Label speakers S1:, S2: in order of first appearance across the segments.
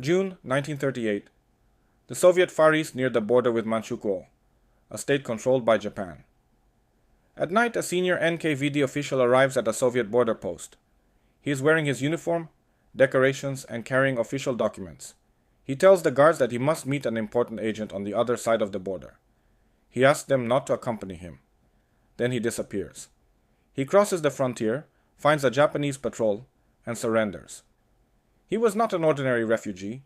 S1: June 1938. The Soviet Far East near the border with Manchukuo, a state controlled by Japan. At night, a senior NKVD official arrives at a Soviet border post. He is wearing his uniform, decorations, and carrying official documents. He tells the guards that he must meet an important agent on the other side of the border. He asks them not to accompany him. Then he disappears. He crosses the frontier, finds a Japanese patrol, and surrenders. He was not an ordinary refugee.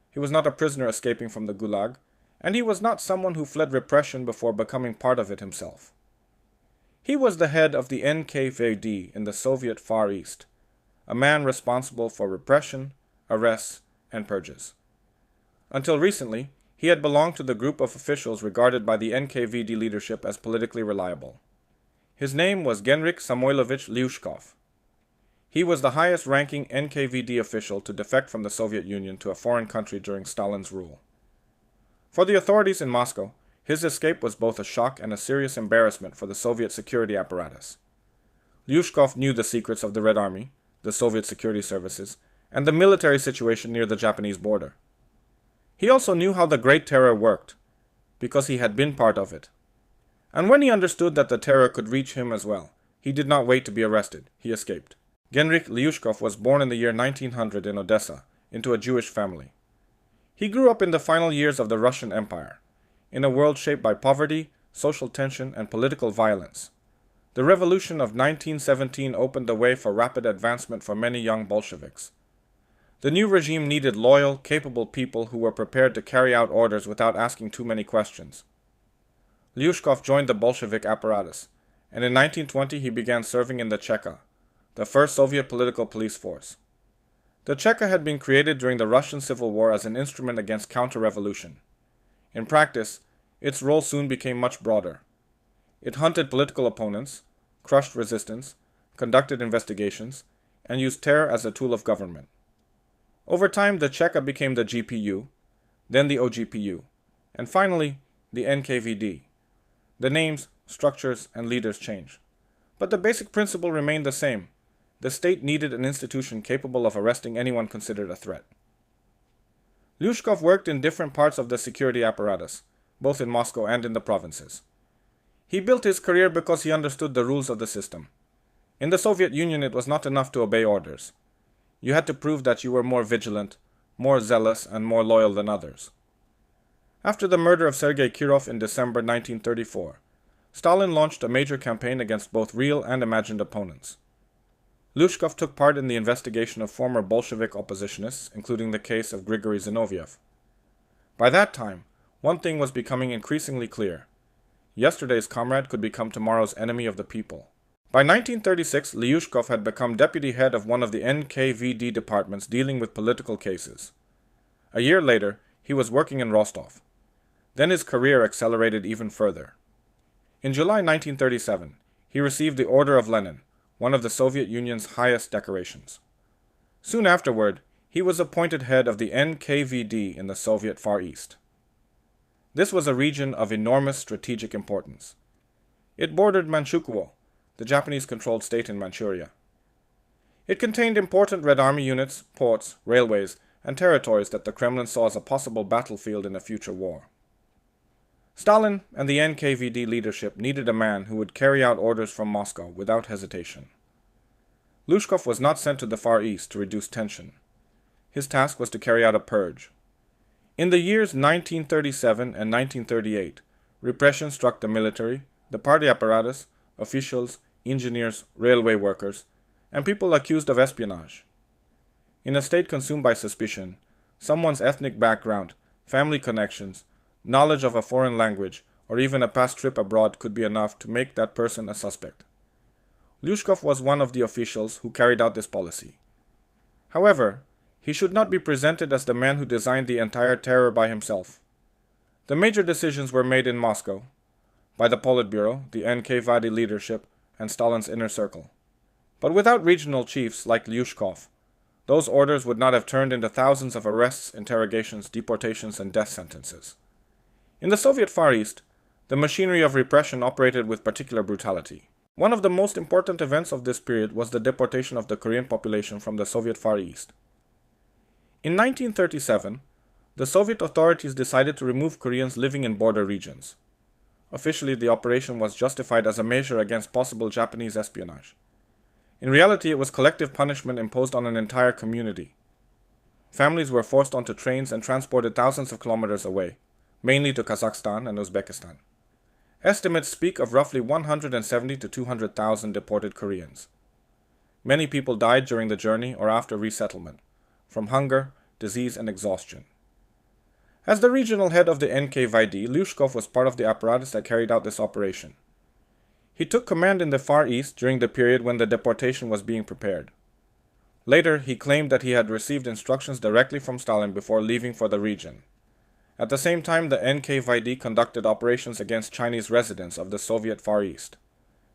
S1: He was not a prisoner escaping from the Gulag, and he was not someone who fled repression before becoming part of it himself. He was the head of the N.K.V.D in the Soviet Far East, a man responsible for repression, arrests, and purges. Until recently, he had belonged to the group of officials regarded by the N.K.V.D leadership as politically reliable. His name was Genrikh Lyushkov. He was the highest-ranking N.K.V.D official to defect from the Soviet Union to a foreign country during Stalin's rule. For the authorities in Moscow, his escape was both a shock and a serious embarrassment for the Soviet security apparatus. Lyushkov knew the secrets of the Red Army, the Soviet security services, and the military situation near the Japanese border. He also knew how the Great Terror worked, because he had been part of it. And when he understood that the terror could reach him as well, he did not wait to be arrested. He escaped. Genrikh Lyushkov was born in the year 1900 in Odessa, into a Jewish family. He grew up in the final years of the Russian Empire, in a world shaped by poverty, social tension, and political violence. The revolution of 1917 opened the way for rapid advancement for many young Bolsheviks. The new regime needed loyal, capable people who were prepared to carry out orders without asking too many questions. Lyushkov joined the Bolshevik apparatus, and in 1920 he began serving in the Cheka, the first Soviet political police force. The Cheka had been created during the Russian Civil War as an instrument against counter-revolution. In practice, its role soon became much broader. It hunted political opponents, crushed resistance, conducted investigations, and used terror as a tool of government. Over time, the Cheka became the GPU, then the OGPU, and finally, the NKVD. The names, structures, and leaders changed. But the basic principle remained the same. The state needed an institution capable of arresting anyone considered a threat. Lyushkov worked in different parts of the security apparatus, both in Moscow and in the provinces. He built his career because he understood the rules of the system. In the Soviet Union, it was not enough to obey orders. You had to prove that you were more vigilant, more zealous, and more loyal than others. After the murder of Sergei Kirov in December 1934, Stalin launched a major campaign against both real and imagined opponents. Lyushkov took part in the investigation of former Bolshevik oppositionists, including the case of Grigory Zinoviev. By that time, one thing was becoming increasingly clear. Yesterday's comrade could become tomorrow's enemy of the people. By 1936, Lyushkov had become deputy head of one of the NKVD departments dealing with political cases. A year later, he was working in Rostov. Then his career accelerated even further. In July 1937, he received the Order of Lenin, one of the Soviet Union's highest decorations. Soon afterward, he was appointed head of the NKVD in the Soviet Far East. This was a region of enormous strategic importance. It bordered Manchukuo, the Japanese-controlled state in Manchuria. It contained important Red Army units, ports, railways, and territories that the Kremlin saw as a possible battlefield in a future war. Stalin and the NKVD leadership needed a man who would carry out orders from Moscow without hesitation. Lyushkov was not sent to the Far East to reduce tension. His task was to carry out a purge. In the years 1937 and 1938, repression struck the military, the party apparatus, officials, engineers, railway workers, and people accused of espionage. In a state consumed by suspicion, someone's ethnic background, family connections, knowledge of a foreign language, or even a past trip abroad could be enough to make that person a suspect. Lyushkov was one of the officials who carried out this policy. However, he should not be presented as the man who designed the entire terror by himself. The major decisions were made in Moscow, by the Politburo, the N.K.V.D leadership, and Stalin's inner circle. But without regional chiefs like Lyushkov, those orders would not have turned into thousands of arrests, interrogations, deportations, and death sentences. In the Soviet Far East, the machinery of repression operated with particular brutality. One of the most important events of this period was the deportation of the Korean population from the Soviet Far East. In 1937, the Soviet authorities decided to remove Koreans living in border regions. Officially, the operation was justified as a measure against possible Japanese espionage. In reality, it was collective punishment imposed on an entire community. Families were forced onto trains and transported thousands of kilometers away, mainly to Kazakhstan and Uzbekistan. Estimates speak of roughly 170 to 200,000 deported Koreans. Many people died during the journey or after resettlement, from hunger, disease, and exhaustion. As the regional head of the N.K.V.D, Lyushkov was part of the apparatus that carried out this operation. He took command in the Far East during the period when the deportation was being prepared. Later, he claimed that he had received instructions directly from Stalin before leaving for the region. At the same time, the N.K.V.D conducted operations against Chinese residents of the Soviet Far East.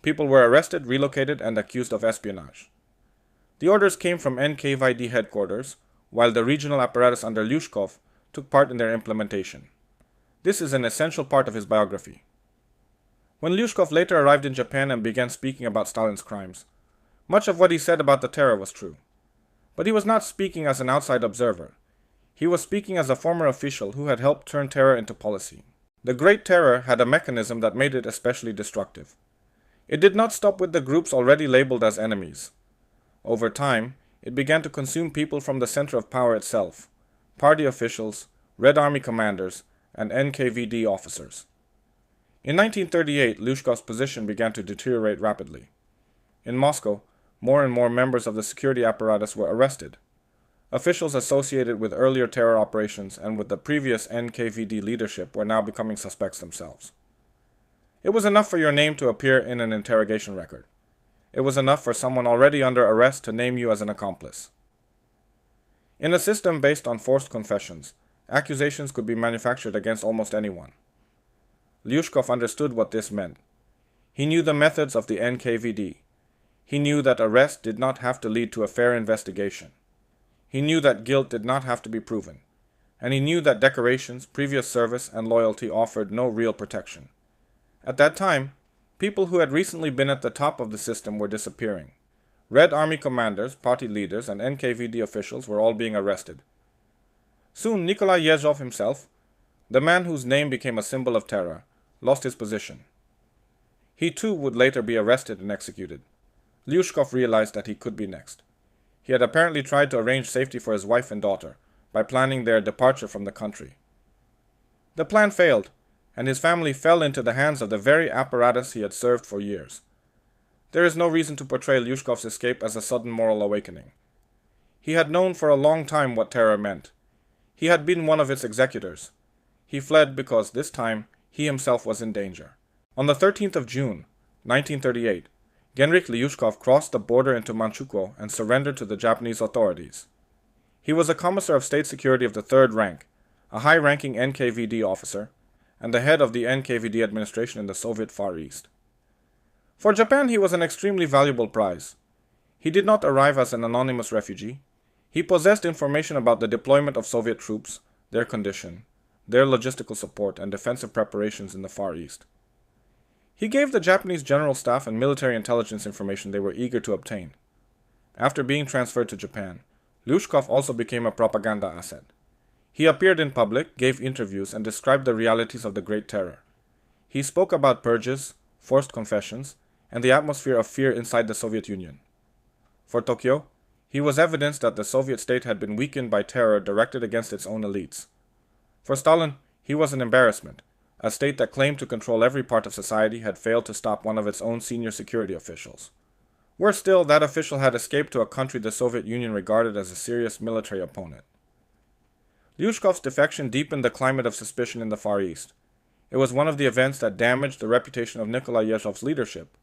S1: People were arrested, relocated, and accused of espionage. The orders came from N.K.V.D headquarters, while the regional apparatus under Lyushkov took part in their implementation. This is an essential part of his biography. When Lyushkov later arrived in Japan and began speaking about Stalin's crimes, much of what he said about the terror was true. But he was not speaking as an outside observer. He was speaking as a former official who had helped turn terror into policy. The Great Terror had a mechanism that made it especially destructive. It did not stop with the groups already labeled as enemies. Over time, it began to consume people from the center of power itself, party officials, Red Army commanders, and NKVD officers. In 1938, Lyushkov's position began to deteriorate rapidly. In Moscow, more and more members of the security apparatus were arrested. Officials associated with earlier terror operations and with the previous NKVD leadership were now becoming suspects themselves. It was enough for your name to appear in an interrogation record. It was enough for someone already under arrest to name you as an accomplice. In a system based on forced confessions, accusations could be manufactured against almost anyone. Lyushkov understood what this meant. He knew the methods of the NKVD. He knew that arrest did not have to lead to a fair investigation. He knew that guilt did not have to be proven. And he knew that decorations, previous service, and loyalty offered no real protection. At that time, people who had recently been at the top of the system were disappearing. Red Army commanders, party leaders, and NKVD officials were all being arrested. Soon, Nikolai Yezhov himself, the man whose name became a symbol of terror, lost his position. He too would later be arrested and executed. Lyushkov realized that he could be next. He had apparently tried to arrange safety for his wife and daughter by planning their departure from the country. The plan failed, and his family fell into the hands of the very apparatus he had served for years. There is no reason to portray Lyushkov's escape as a sudden moral awakening. He had known for a long time what terror meant. He had been one of its executors. He fled because, this time, he himself was in danger. On the 13th of June, 1938, Genrikh Lyushkov crossed the border into Manchukuo and surrendered to the Japanese authorities. He was a commissar of state security of the third rank, a high-ranking NKVD officer, and the head of the NKVD administration in the Soviet Far East. For Japan, he was an extremely valuable prize. He did not arrive as an anonymous refugee. He possessed information about the deployment of Soviet troops, their condition, their logistical support, and defensive preparations in the Far East. He gave the Japanese general staff and military intelligence information they were eager to obtain. After being transferred to Japan, Lyushkov also became a propaganda asset. He appeared in public, gave interviews, and described the realities of the Great Terror. He spoke about purges, forced confessions, and the atmosphere of fear inside the Soviet Union. For Tokyo, he was evidence that the Soviet state had been weakened by terror directed against its own elites. For Stalin, he was an embarrassment. A state that claimed to control every part of society had failed to stop one of its own senior security officials. Worse still, that official had escaped to a country the Soviet Union regarded as a serious military opponent. Lyushkov's defection deepened the climate of suspicion in the Far East. It was one of the events that damaged the reputation of Nikolai Yezhov's leadership,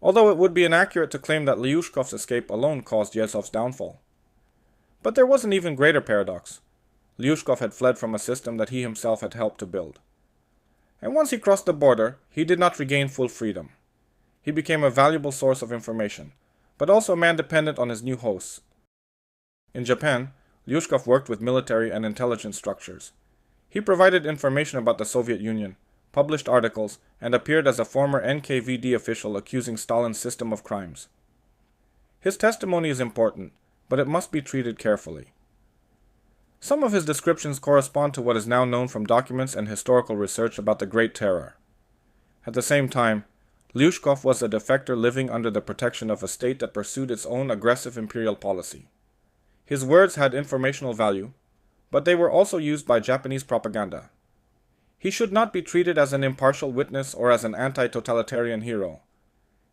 S1: although it would be inaccurate to claim that Lyushkov's escape alone caused Yezhov's downfall. But there was an even greater paradox. Lyushkov had fled from a system that he himself had helped to build. And once he crossed the border, he did not regain full freedom. He became a valuable source of information, but also a man dependent on his new hosts. In Japan, Lyushkov worked with military and intelligence structures. He provided information about the Soviet Union, published articles, and appeared as a former NKVD official accusing Stalin's system of crimes. His testimony is important, but it must be treated carefully. Some of his descriptions correspond to what is now known from documents and historical research about the Great Terror. At the same time, Lyushkov was a defector living under the protection of a state that pursued its own aggressive imperial policy. His words had informational value, but they were also used by Japanese propaganda. He should not be treated as an impartial witness or as an anti-totalitarian hero.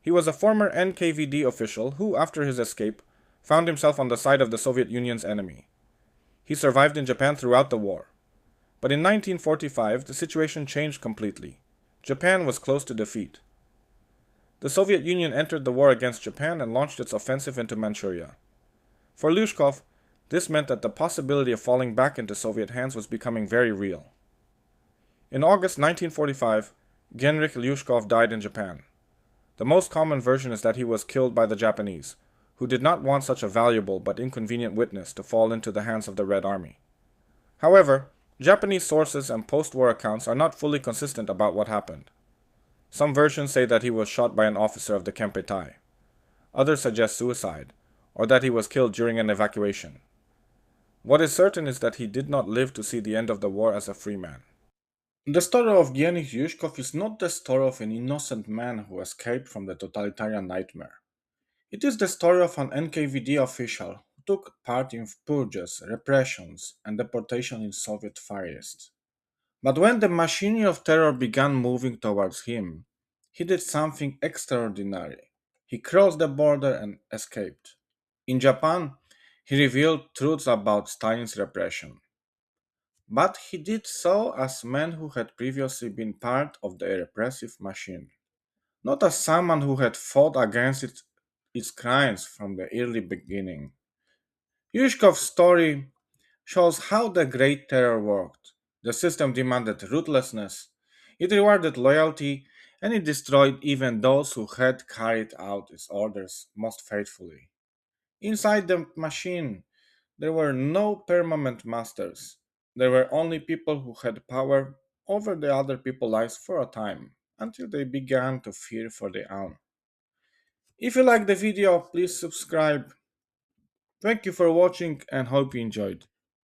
S1: He was a former NKVD official who, after his escape, found himself on the side of the Soviet Union's enemy. He survived in Japan throughout the war. But in 1945, the situation changed completely. Japan was close to defeat. The Soviet Union entered the war against Japan and launched its offensive into Manchuria. For Lyushkov, this meant that the possibility of falling back into Soviet hands was becoming very real. In August 1945, Genrikh Lyushkov died in Japan. The most common version is that he was killed by the Japanese, who did not want such a valuable but inconvenient witness to fall into the hands of the Red Army. However, Japanese sources and post-war accounts are not fully consistent about what happened. Some versions say that he was shot by an officer of the Kempeitai. Others suggest suicide, or that he was killed during an evacuation. What is certain is that he did not live to see the end of the war as a free man. The story of Genrikh Lyushkov is not the story of an innocent man who escaped from the totalitarian nightmare. It is the story of an NKVD official who took part in purges, repressions, and deportation in Soviet Far East. But when the machinery of terror began moving towards him, he did something extraordinary. He crossed the border and escaped. In Japan, he revealed truths about Stalin's repression. But he did so as man who had previously been part of the repressive machine, not as someone who had fought against its crimes from the early beginning. Yushkov's story shows how the Great Terror worked. The system demanded ruthlessness, it rewarded loyalty, and it destroyed even those who had carried out its orders most faithfully. Inside the machine, there were no permanent masters. There were only people who had power over the other people's lives for a time, until they began to fear for their own. If you like the video, please subscribe. Thank you for watching and hope you enjoyed.